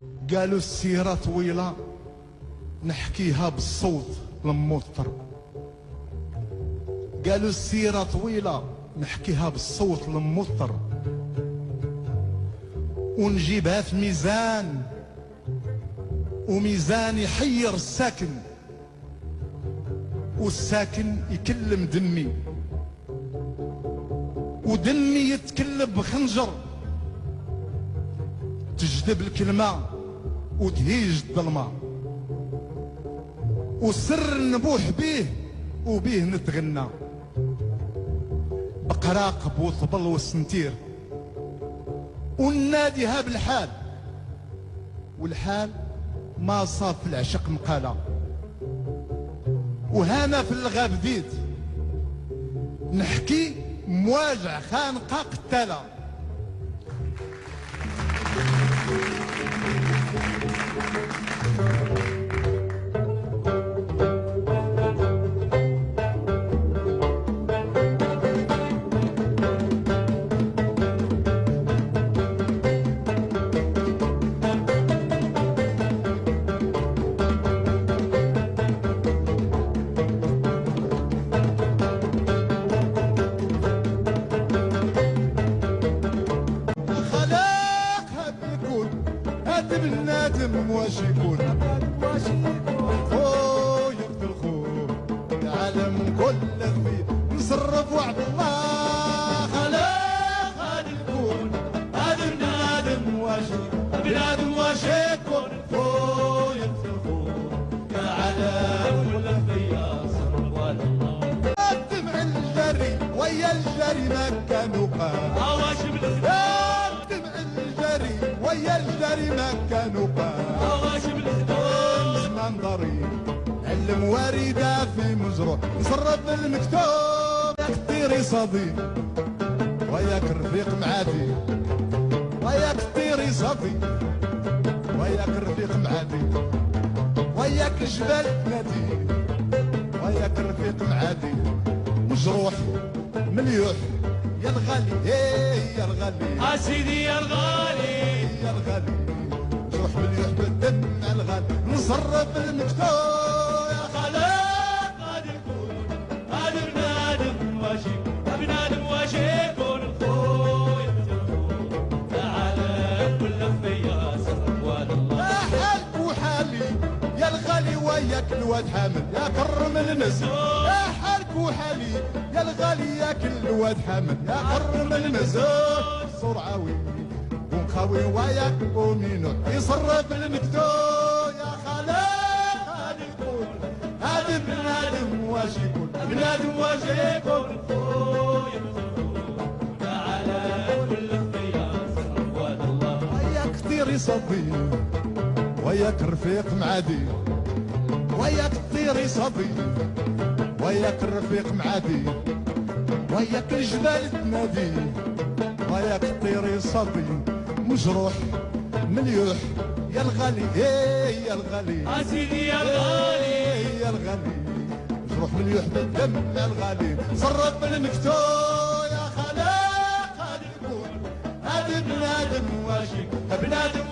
قالوا السيرة طويلة نحكيها بالصوت الموتر. قالوا السيرة طويلة نحكيها بالصوت الموتر، ونجيبها في ميزان، وميزان يحير الساكن، والساكن يكلم دمي، ودمي يتكلم بخنجر، تجذب الكلمة وتهيج الظلمة، والسر نبوح بيه وبيه نتغنى، بقراقب وطبل والسنتير، ونناديها بالحال، والحال ما صاب في العشق مقالة. وهنا في الغاب ديد نحكي مواجع خانقة قتالة. بنادم واش يكون خويا في الخوف العالم كله فيه نصرف وعد الله. خلاق هاد الكون هاد بنادم واش يكون خويا في الخوف العالم كله فيه نصرف وعد الله. الدمع الجري ويا الجري ما كانوا قال واش ويا الجري ما كانوا قال زمان ضريب علم واردة في مجروح نصرف المكتوب. ياك الطيري صديق وياك الرفيق معادي، وياك الطيري صديق وياك الرفيق معادي، وياك الجبال تنادي وياك الرفيق معادي. مجروح مليوح يا الغالي يا الغالي سيدي يا الغالي يا الغالي، جروح مليوح بالدم الغالي نصرف المكتوب. يا خلاق غادي يكون غادي بنادم واش يكون بنادم واش يكون خويا العالم كله فيا سر واد الله. يا حالك وحالي يا الغالي وياك الواد حامل يا كرم المزيد. يا حالك وحالي يا الغالي ياك الواد حامل يا كرم المزيد. صرعاوي ونخاوي وياك ومينو يصرف المكتوب. يا خلاق هاد الكون هاد بنادم واش يكون بنادم واش يكون خويا العالم كله فيا سر واد الله. وياك طير يصدي وياك رفيق معادي، وياك الطير يصدي وياك الرفيق معادي، وياك الجبال تنادي وياك الطير يصدي. مجروح مليوح يا الغالي يا الغالي سيدي يا الغالي يا الغالي، مجروح مليوح بالدم يا الغالي صرف المكتوب. يا خلاق هاد الكون هاد بنادم واش يكون بنادم